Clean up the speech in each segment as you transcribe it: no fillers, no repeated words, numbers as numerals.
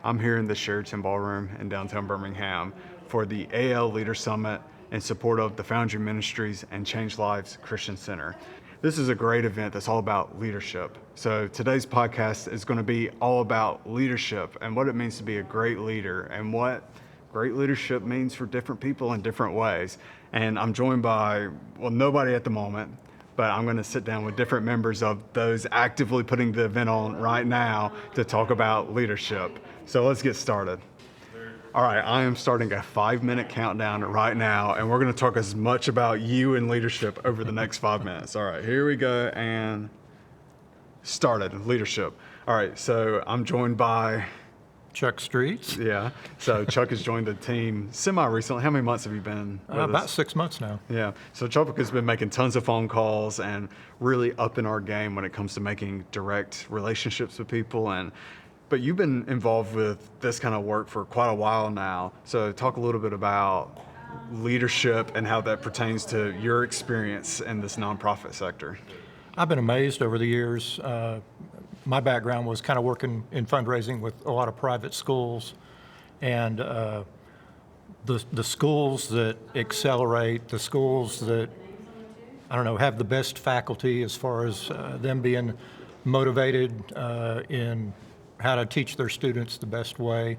I'm here in the Sheraton Ballroom in downtown Birmingham for the AL Leader Summit in support of the Foundry Ministries and Change Lives Christian Center. This is a great event that's all about leadership. So today's podcast is going to be all about leadership and what it means to be a great leader and what great leadership means for different people in different ways. And I'm joined by, well, nobody at the moment, but I'm going to sit down with different members of those actively putting the event on right now to talk about leadership. So let's get started. All right, I am starting a 5-minute countdown right now, and we're going to talk as much about you and leadership over the next 5 minutes. All right, here we go, and started, leadership. All right, so I'm joined by Chuck Streets. Yeah. So Chuck has joined the team semi-recently. How many months have you been with About us? 6 months now. Yeah. So Chuck has been making tons of phone calls and really upping our game when it comes to making direct relationships with people. But you've been involved with this kind of work for quite a while now. So talk a little bit about leadership and how that pertains to your experience in this nonprofit sector. I've been amazed over the years. My background was kind of working in fundraising with a lot of private schools, and the schools that accelerate, the schools that, I don't know, have the best faculty as far as them being motivated in how to teach their students the best way,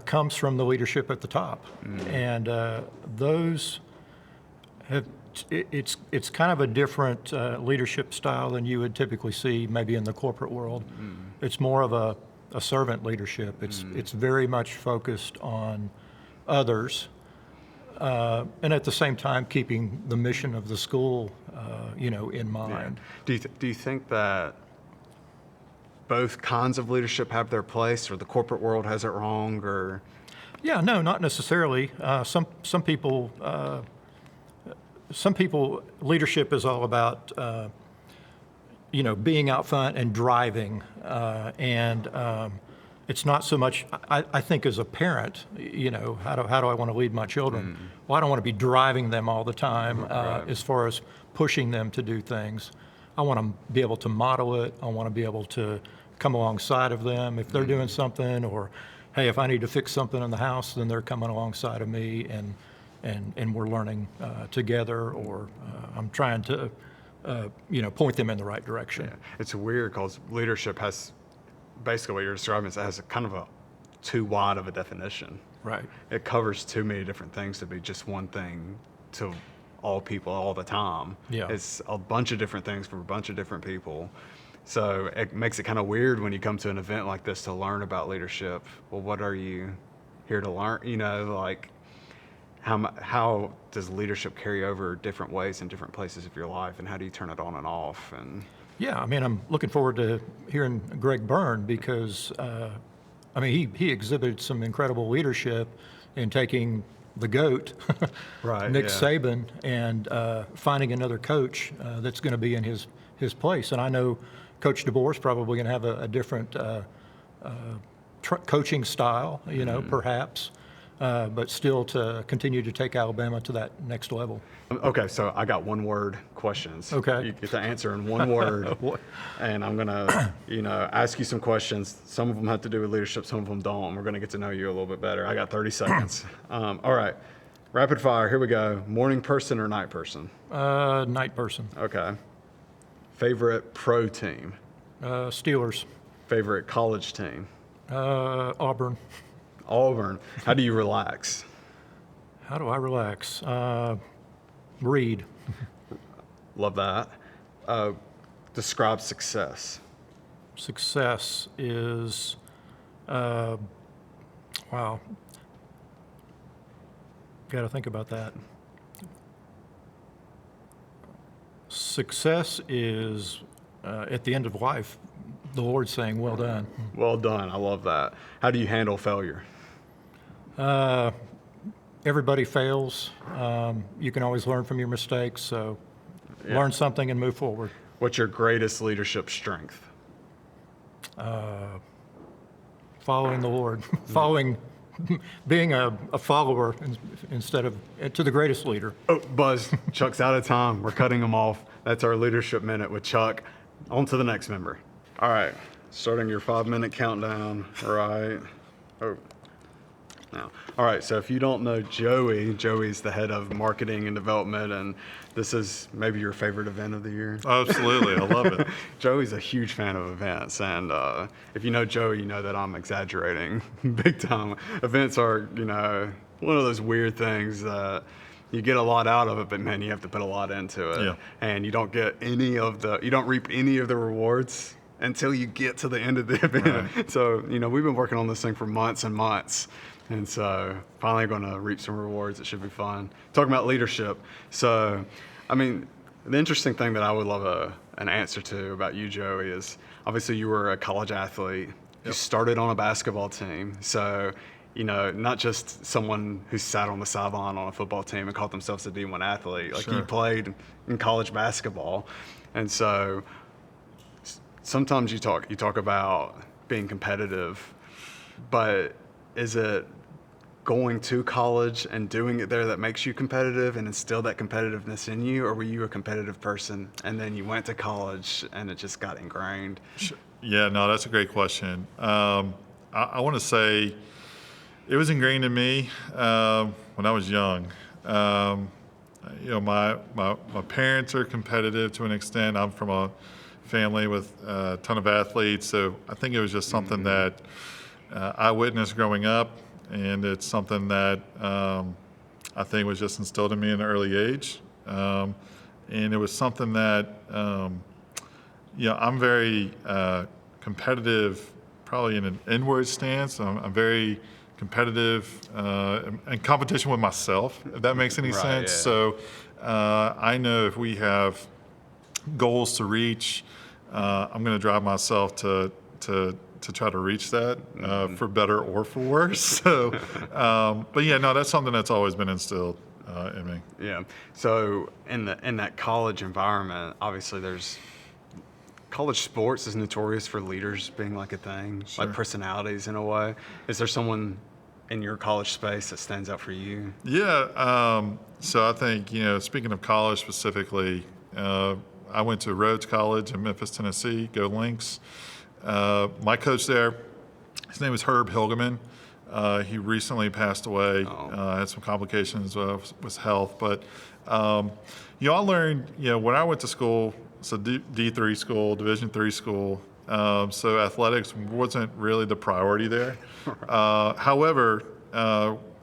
comes from the leadership at the top. And those have it's kind of a different leadership style than you would typically see maybe in the corporate world. It's more of a servant leadership. It's very much focused on others, and at the same time keeping the mission of the school, in mind. Yeah. Do you think that both kinds of leadership have their place, or the corporate world has it wrong, or? Yeah, no, not necessarily. Some people, leadership is all about, being out front and driving, and it's not so much. I think as a parent, how do I want to lead my children? Well, I don't want to be driving them all the time. Right. As far as pushing them to do things, I want to be able to model it. I want to be able to come alongside of them if they're doing something, or hey, if I need to fix something in the house, then they're coming alongside of me and we're learning together, or I'm trying to, point them in the right direction. Yeah. It's weird because leadership has, basically what you're describing is it has a kind of a too wide of a definition. Right. It covers too many different things to be just one thing to all people all the time. Yeah. It's a bunch of different things for a bunch of different people. So it makes it kind of weird when you come to an event like this to learn about leadership. Well, what are you here to learn? How does leadership carry over different ways in different places of your life, and how do you turn it on and off? And Yeah, I'm looking forward to hearing Greg Byrne because, he exhibited some incredible leadership in taking the GOAT, Right, Nick yeah. Saban, and finding another coach that's going to be in his place. And I know Coach DeBoer is probably going to have a different coaching style, perhaps. But still to continue to take Alabama to that next level. Okay, so I got one-word questions. Okay. You get to answer in one word, and I'm gonna, ask you some questions. Some of them have to do with leadership, some of them don't. We're gonna get to know you a little bit better. I got 30 seconds. All right, rapid fire. Here we go. Morning person or night person? Night person. Okay. Favorite pro team? Steelers. Favorite college team? Auburn. Auburn. How do you relax? How do I relax? Read. Love that. Describe success. Success is, wow. Got to think about that. Success is, at the end of life, the Lord saying, well done. Well done. I love that. How do you handle failure? Everybody fails. You can always learn from your mistakes, so learn something and move forward. What's your greatest leadership strength? Following the Lord, being a follower instead of to the greatest leader. Oh, Buzz, Chuck's out of time. We're cutting him off. That's our leadership minute with Chuck. On to the next member. All right, Starting your 5-minute countdown, right? Oh, no. All right, so if you don't know Joey, Joey's the head of marketing and development, and this is maybe your favorite event of the year. Absolutely, I love it. Joey's a huge fan of events, and if you know Joey, you know that I'm exaggerating big time. Events are, one of those weird things that you get a lot out of it, but man, you have to put a lot into it, Yeah. and you don't reap any of the rewards until you get to the end of the event. Right. So, we've been working on this thing for months and months. And so finally going to reap some rewards. It should be fun. Talking about leadership. So, the interesting thing that I would love an answer to about you, Joey, is obviously you were a college athlete. You started on a basketball team. So, not just someone who sat on the sideline on a football team and called themselves a D1 athlete. Like Sure. you played in college basketball. And so sometimes you talk about being competitive, but is it going to college and doing it there that makes you competitive and instill that competitiveness in you, or were you a competitive person and then you went to college and it just got ingrained? Yeah, no, that's a great question. I want to say it was ingrained in me when I was young. My parents are competitive to an extent. I'm from a family with a ton of athletes, so I think it was just something that I witnessed growing up, and it's something that I think was just instilled in me in an early age. And it was something that, I'm very competitive, probably in an inward stance. I'm very competitive in competition with myself, if that makes any Right, sense. yeah. So I know if we have goals to reach, I'm going to drive myself to try to reach that, for better or for worse. So, but yeah, no, that's something that's always been instilled in me. Yeah. So in that college environment, obviously college sports is notorious for leaders being like a thing, Sure. like personalities in a way. Is there someone in your college space that stands out for you? Yeah. So I think, speaking of college specifically, I went to Rhodes College in Memphis, Tennessee, go Lynx. My coach there, his name is Herb Hilgeman. He recently passed away, had some complications with health. But, I learned, when I went to school, it's a D3 school, Division III school, so athletics wasn't really the priority there. However,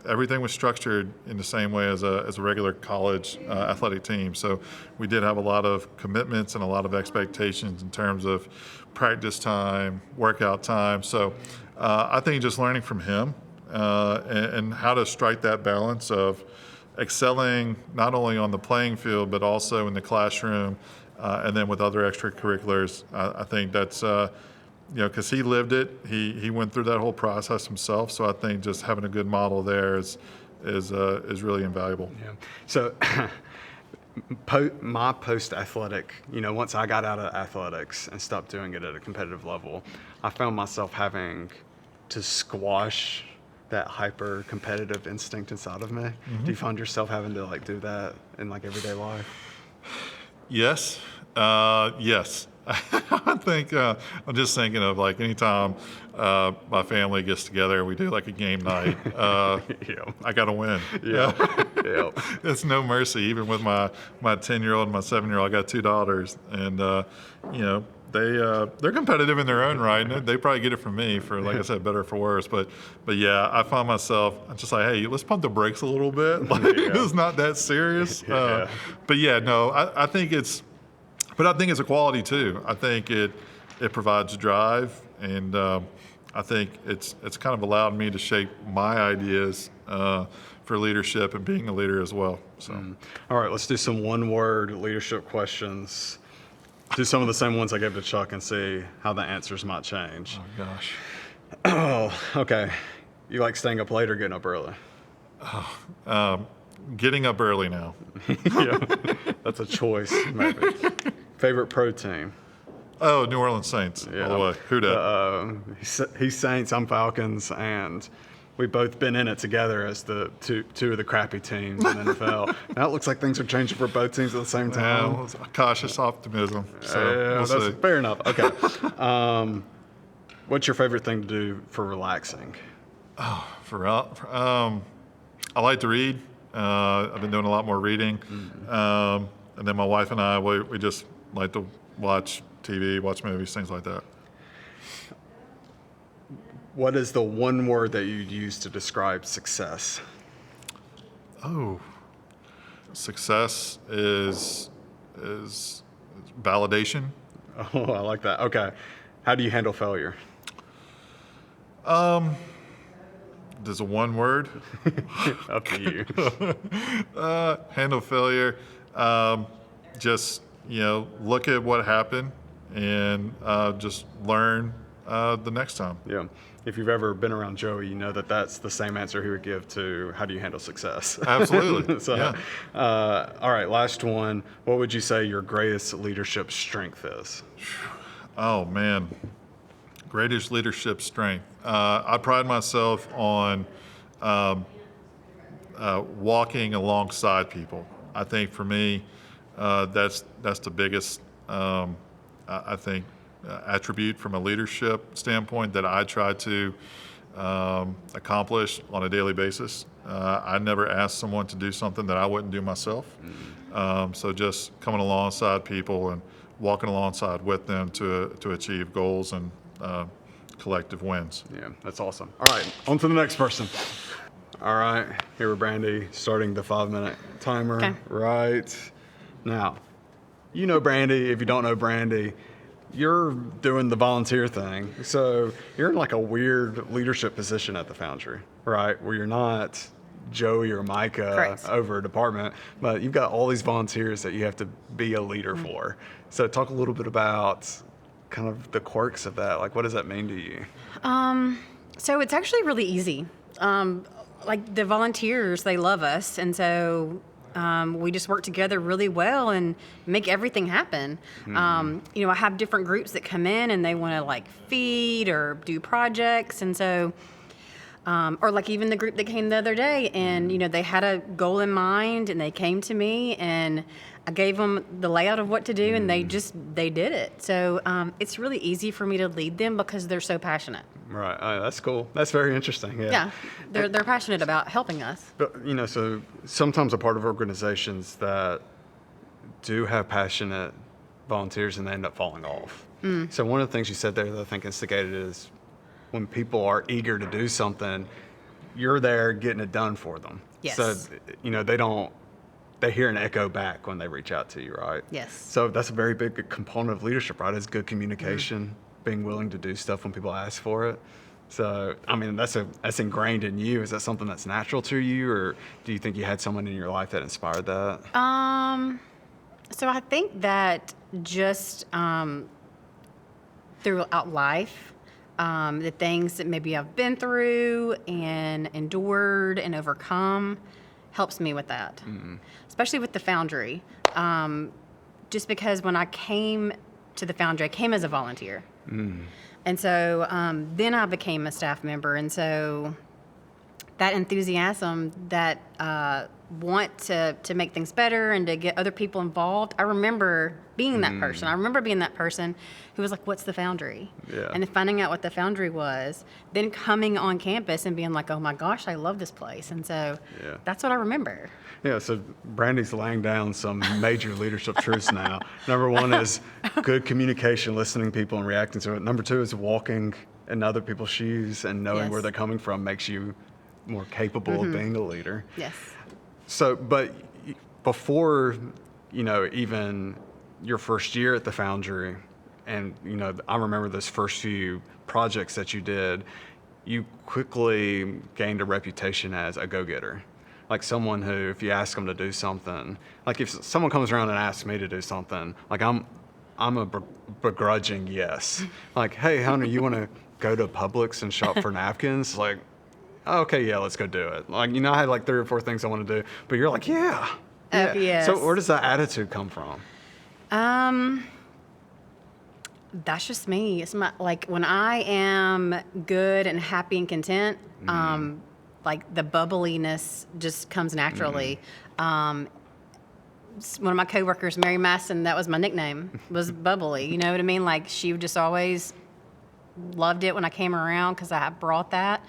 everything was structured in the same way as a regular college athletic team. So we did have a lot of commitments and a lot of expectations in terms of practice time, workout time. So I think just learning from him and how to strike that balance of excelling not only on the playing field but also in the classroom and then with other extracurriculars. I think that's because he lived it. He went through that whole process himself. So I think just having a good model there is really invaluable. Yeah. So my post-athletic, once I got out of athletics and stopped doing it at a competitive level, I found myself having to squash that hyper competitive instinct inside of me. Mm-hmm. Do you find yourself having to do that in everyday life? Yes. Yes. I think I'm just thinking of anytime my family gets together and we do a game night. Yeah. I got to win. Yeah. Yeah. It's no mercy. Even with my 10-year-old and my 7-year-old, I got 2 daughters, and they're competitive in their own right. And they probably get it from me for, like I said, better or for worse. But yeah, I find myself just hey, let's pump the brakes a little bit. It's not that serious. Yeah. But yeah, no, I think it's a quality too. I think it provides drive, and I think it's kind of allowed me to shape my ideas for leadership and being a leader as well. So, All right, let's do some one-word leadership questions. Do some of the same ones I gave to Chuck and see how the answers might change. oh gosh, Oh, okay. You like staying up late or getting up early? getting up early now. Yeah, that's a choice, maybe. Favorite pro team? Oh, New Orleans Saints. Yeah. All the way. Who dat? He's Saints, I'm Falcons, and we've both been in it together as the two of the crappy teams in the NFL. Now it looks like things are changing for both teams at the same time. Well, it's cautious optimism. So Yeah, we'll that's see. fair enough. Okay. What's your favorite thing to do for relaxing? I like to read. I've been doing a lot more reading. And then my wife and I, we just like to watch TV, watch movies, things like that. What is the one word that you'd use to describe success? Oh, success is validation. Oh, I like that. Okay. How do you handle failure? There's a one word. Up to you. Handle failure. Just look at what happened and just learn the next time. Yeah. If you've ever been around Joey, you know that that's the same answer he would give to how do you handle success. Absolutely. So, Yeah. All right, last one. What would you say your greatest leadership strength is? Oh man, greatest leadership strength. I pride myself on walking alongside people. I think for me, that's the biggest I think attribute from a leadership standpoint that I try to accomplish on a daily basis. I never ask someone to do something that I wouldn't do myself. So just coming alongside people and walking alongside with them to achieve goals and collective wins. Yeah, that's awesome. All right, on to the next person. All right, here with Brandy, starting the 5-minute timer. Okay. Right now. You know Brandy. If you don't know Brandy, you're doing the volunteer thing. So you're in like a weird leadership position at the Foundry, right? Where you're not Joey or Micah Correct. over a department, but you've got all these volunteers that you have to be a leader for. So talk a little bit about kind of the quirks of that. Like, what does that mean to you? So it's actually really easy. Like the volunteers, they love us, and so we just work together really well and make everything happen. I have different groups that come in and they want to like feed or do projects, and so or like even the group that came the other day, and they had a goal in mind and they came to me and I gave them the layout of what to do, and they did it. So it's really easy for me to lead them because they're so passionate. Right. That's cool. That's very interesting. Yeah. Yeah, they're passionate about helping us. But, so sometimes a part of organizations that do have passionate volunteers and they end up falling off. So one of the things you said there that I think instigated is when people are eager to do something, you're there getting it done for them. Yes. So, they hear an echo back when they reach out to you, right? Yes. So that's a very big component of leadership, right? Is good communication, being willing to do stuff when people ask for it. So, I mean, that's ingrained in you. Is that something that's natural to you, or do you think you had someone in your life that inspired that? So I think that just throughout life, the things that maybe I've been through and endured and overcome helps me with that, especially with the Foundry. Just because when I came to the Foundry, I came as a volunteer. And so then I became a staff member. And so that enthusiasm, that want to make things better and to get other people involved, I remember being that person. I remember being that person who was like, what's the Foundry? Yeah. And then finding out what the Foundry was, then coming on campus and being like, oh my gosh, I love this place. And so Yeah. that's what I remember. Yeah, so Brandy's laying down some major leadership truths now. Number one is good communication, listening to people and reacting to it. Number two is walking in other people's shoes and knowing Yes. where they're coming from makes you more capable of being a leader. Yes. So, but before, even your first year at the Foundry, and, I remember those first few projects that you did, you quickly gained a reputation as a go-getter. Like someone who, if you ask them to do something, like if someone comes around and asks me to do something, like I'm a begrudging yes. Like, hey, Hunter, you want to go to Publix and shop for napkins? Like, oh, okay, yeah, let's go do it. Like, I had like 3 or 4 things I want to do, but you're like, yeah. Yes. So where does that attitude come from? That's just me. It's like when I am good and happy and content, like the bubbliness just comes naturally. One of my coworkers, Mary Masson, that was my nickname, was bubbly. You know what I mean? Like she would just always loved it when I came around because I brought that.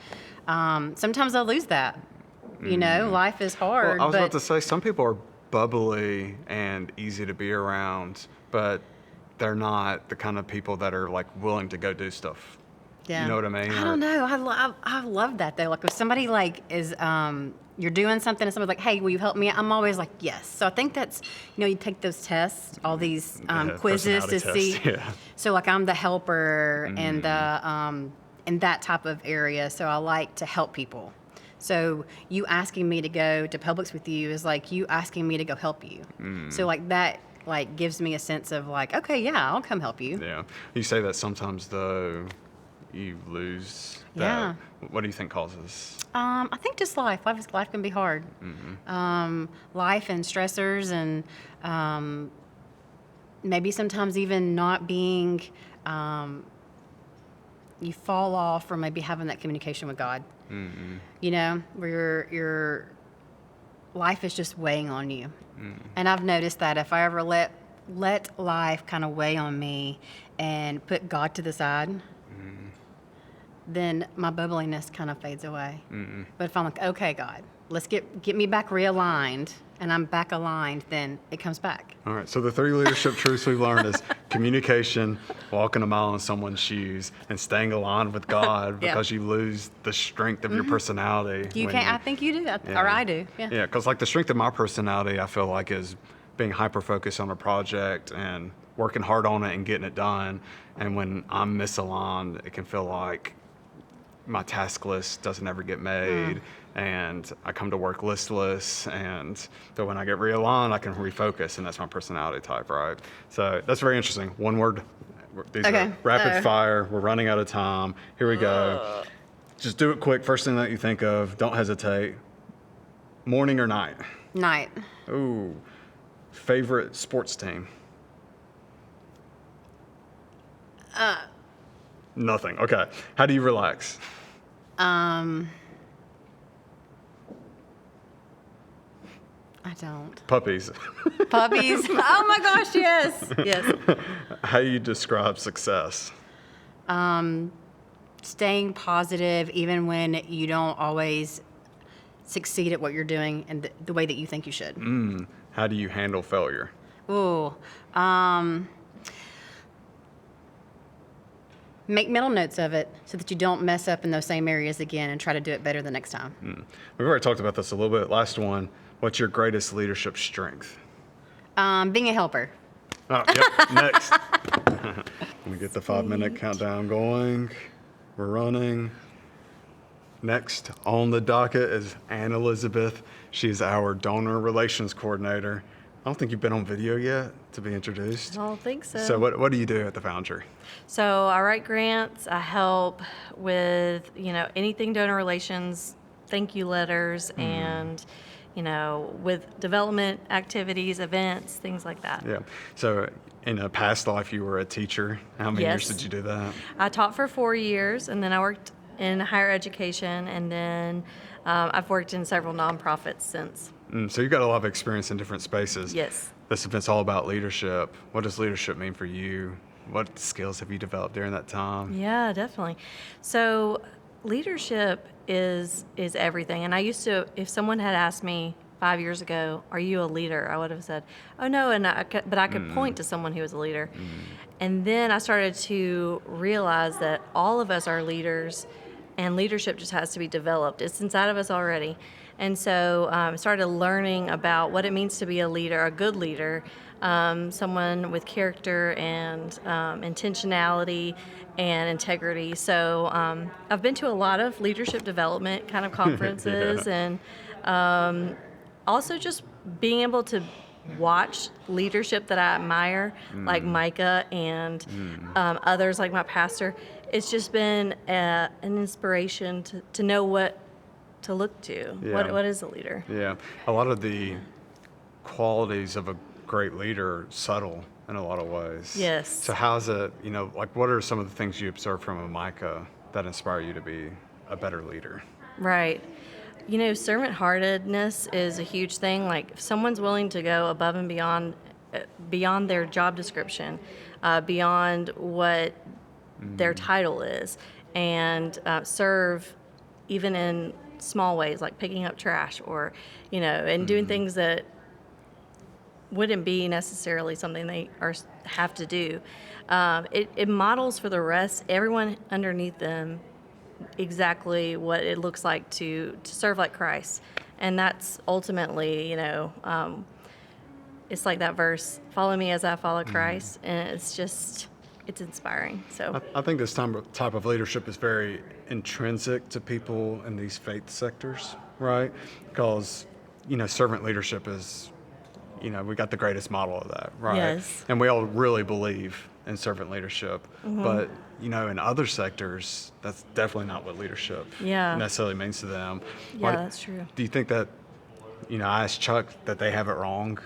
Sometimes I lose that. You know, life is hard. Well, I was but about to say, some people are bubbly and easy to be around, but they're not the kind of people that are like willing to go do stuff. yeah. You know what I mean? I don't know. I love that though. Like if somebody like is you're doing something and somebody's like, hey, will you help me? I'm always like, yes. So I think that's, you know, you take those tests, all these quizzes to personality see. tests, yeah. So like I'm the helper and the in that type of area. So I like to help people. So you asking me to go to Publix with you is like you asking me to go help you. So like that like gives me a sense of like, okay, yeah, I'll come help you. Yeah. You say that sometimes, though, you lose that. Yeah. What do you think causes? I think just life. Life can be hard. Life and stressors and maybe sometimes even not being, you fall off from maybe having that communication with God. You know, where your life is just weighing on you. And I've noticed that if I ever let life kind of weigh on me and put God to the side, then my bubbliness kind of fades away. But if I'm like, okay, God, let's get me back realigned, and I'm back aligned, then it comes back. All right. So the 3 leadership truths we've learned is communication, walking a mile in someone's shoes, and staying aligned with God Yeah. because you lose the strength of your personality. You when can't. I think you do, or I do. Yeah. Yeah, because like the strength of my personality, I feel like is being hyper focused on a project and working hard on it and getting it done. And when I'm misaligned, it can feel like my task list doesn't ever get made, and I come to work listless. And so when I get realigned, I can refocus, and that's my personality type, right? So that's very interesting. One word. These Okay. are rapid fire. We're running out of time. Here we go. Just do it quick. First thing that you think of. Don't hesitate. Morning or night? Night. Ooh. Favorite sports team? Nothing. Okay. How do you relax? I don't. Puppies. Puppies. Oh my gosh, yes. Yes. How do you describe success? Staying positive even when you don't always succeed at what you're doing and the way that you think you should. How do you handle failure? Ooh. Make mental notes of it so that you don't mess up in those same areas again and try to do it better the next time. We've already talked about this a little bit. Last one. What's your greatest leadership strength? Being a helper. Oh, yep. Next. Let me get the 5-minute countdown going. We're running. Next on the docket is Ann Elizabeth. She's our donor relations coordinator. I don't think you've been on video yet to be introduced. I don't think so. So what do you do at the Foundry? So I write grants. I help with, anything donor relations, thank you letters, and, with development activities, events, things like that. Yeah. So in a past life, you were a teacher. How many years Yes. did you do that? I taught for 4 years, and then I worked in higher education, and then I've worked in several nonprofits since. So you've got a lot of experience in different spaces. Yes. This event's all about leadership. What does leadership mean for you? What skills have you developed during that time? Yeah, definitely. So leadership is everything. And I used to, if someone had asked me 5 years ago, "Are you a leader?" I would have said, "Oh no," but I could point to someone who was a leader. And then I started to realize that all of us are leaders, and leadership just has to be developed. It's inside of us already. And so I started learning about what it means to be a leader, a good leader, someone with character and intentionality and integrity. So I've been to a lot of leadership development kind of conferences, and also just being able to watch leadership that I admire, like Micah and others like my pastor. It's just been an inspiration to know what to look to. Yeah. What is a leader? Yeah. A lot of the qualities of a great leader are subtle in a lot of ways. Yes. So how's it, what are some of the things you observe from a Micah that inspire you to be a better leader? Right. Servant-heartedness is a huge thing. Like, if someone's willing to go above and beyond their job description, beyond what their title is, and serve even in small ways like picking up trash or, and doing things that wouldn't be necessarily something they have to do. It models for the rest, everyone underneath them, exactly what it looks like to serve like Christ. And that's ultimately, it's like that verse, follow me as I follow Christ. And it's inspiring. So, I think this type of leadership is very intrinsic to people in these faith sectors, right? Because, servant leadership is, we got the greatest model of that, right? Yes. And we all really believe in servant leadership. But, in other sectors, that's definitely not what leadership Yeah. necessarily means to them. yeah, that's true. Do you think that, I asked Chuck that they have it wrong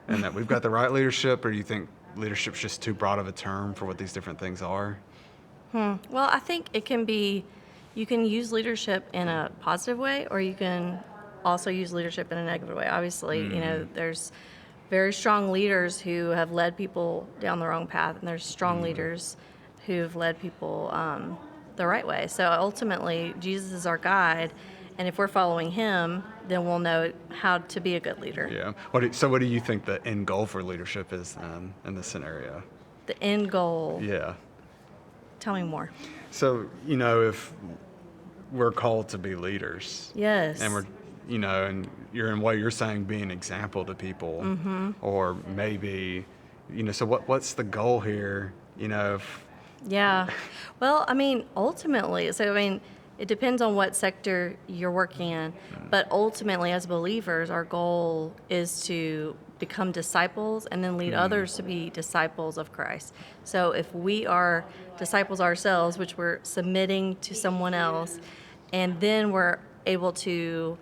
and that we've got the right leadership, or do you think leadership's just too broad of a term for what these different things are? Well, I think it can be, you can use leadership in a positive way, or you can also use leadership in a negative way. Obviously, there's very strong leaders who have led people down the wrong path, and there's strong leaders who have led people the right way. So ultimately, Jesus is our guide, and if we're following him, then we'll know how to be a good leader. Yeah. What do you think the end goal for leadership is then in this scenario? The end goal. Yeah. Tell me more. So, if we're called to be leaders. Yes. And we're, and you're in what you're saying, be an example to people. Or maybe, so what's the goal here? Yeah. Well, ultimately, it depends on what sector you're working in, but ultimately, as believers, our goal is to become disciples and then lead others to be disciples of Christ. So if we are disciples ourselves, which we're submitting to someone else, and then we're able to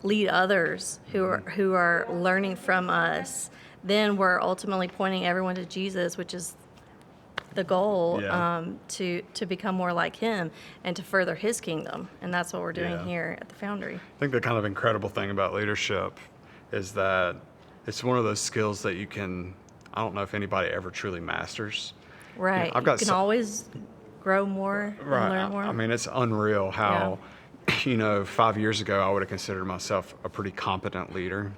lead others who are learning from us, then we're ultimately pointing everyone to Jesus, which is the goal, Yeah. to become more like him and to further his kingdom. And that's what we're doing Yeah. here at the Foundry. I think the kind of incredible thing about leadership is that it's one of those skills that I don't know if anybody ever truly masters. Right. I've got you can always grow more and learn more. It's unreal how, 5 years ago, I would have considered myself a pretty competent leader.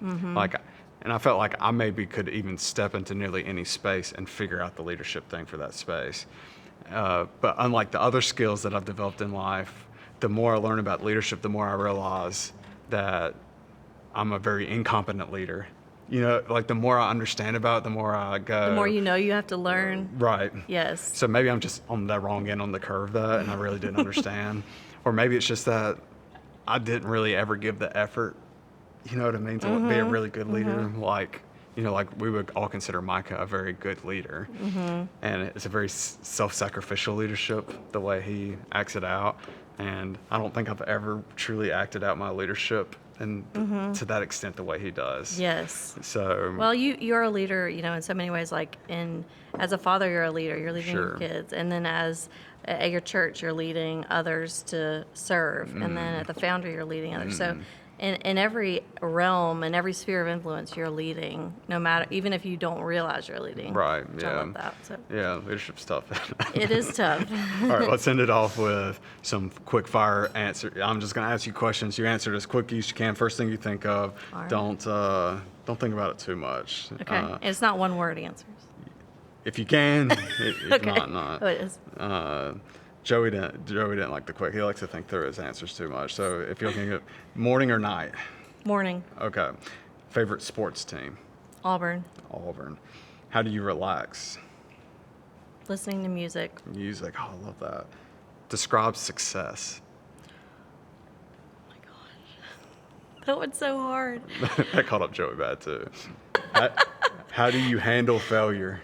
And I felt like I maybe could even step into nearly any space and figure out the leadership thing for that space. But unlike the other skills that I've developed in life, the more I learn about leadership, the more I realize that I'm a very incompetent leader. The more I understand about it, the more I go. The more you have to learn. Right. Yes. So maybe I'm just on the wrong end on the curve that, and I really didn't understand. Or maybe it's just that I didn't really ever give the effort, to be a really good leader. Like we would all consider Micah a very good leader. And it's a very self-sacrificial leadership, the way he acts it out. And I don't think I've ever truly acted out my leadership and to that extent the way he does. Yes. So Well, you're a leader, in so many ways. Like as a father, you're a leader. You're leading your Sure. kids, and then at your church, you're leading others to serve, and then at the Foundry, you're leading others. So, in every realm and every sphere of influence, you're leading. No matter, even if you don't realize you're leading. Right. Which Yeah. I love that. So Yeah, leadership's tough. it is tough. All right, let's end it off with some quick fire answer. I'm just going to ask you questions. You answer it as quick as you can. First thing you think of. All right. Don't think about it too much. Okay. It's not one word answers. If you can, if Okay. not. Oh, it is. Joey didn't like the quick. He likes to think through his answers too much. So if you're looking at morning or night. Morning. Okay. Favorite sports team? Auburn. Auburn. How do you relax? Listening to music. Music. Oh, I love that. Describe success. Oh my gosh. That one's so hard. That caught up Joey bad too. How do you handle failure?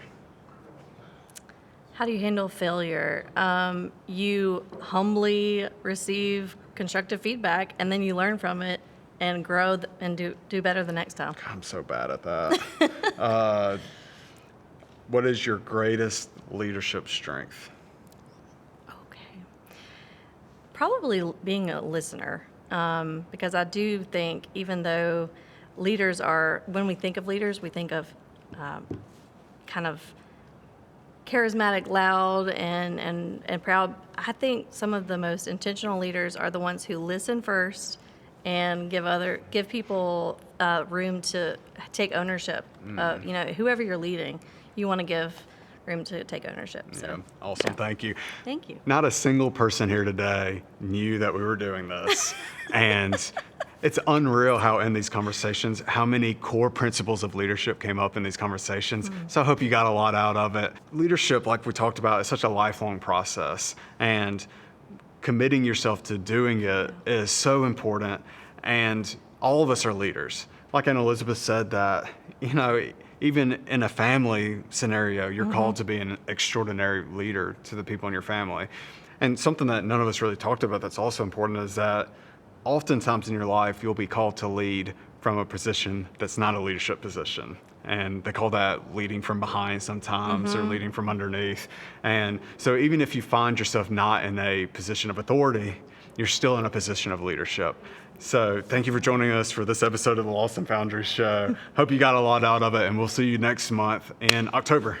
How do you handle failure? You humbly receive constructive feedback, and then you learn from it and grow and do better the next time. I'm so bad at that. What is your greatest leadership strength? Okay. Probably being a listener, because I do think even though leaders when we think of leaders, we think of kind of charismatic, loud, and proud. I think some of the most intentional leaders are the ones who listen first and give people room to take ownership. Whoever you're leading, you want to give room to take ownership. So, Yeah, awesome. Thank you. thank you. Not a single person here today knew that we were doing this. And it's unreal how in these conversations, how many core principles of leadership came up in these conversations. So I hope you got a lot out of it. Leadership, like we talked about, is such a lifelong process. And committing yourself to doing it is so important. And all of us are leaders. Like Aunt Elizabeth said that, even in a family scenario, you're called to be an extraordinary leader to the people in your family. And something that none of us really talked about that's also important is that oftentimes in your life, you'll be called to lead from a position that's not a leadership position. And they call that leading from behind sometimes, or leading from underneath. And so even if you find yourself not in a position of authority, you're still in a position of leadership. So thank you for joining us for this episode of the Lost and Foundry Show. Hope you got a lot out of it, and we'll see you next month in October.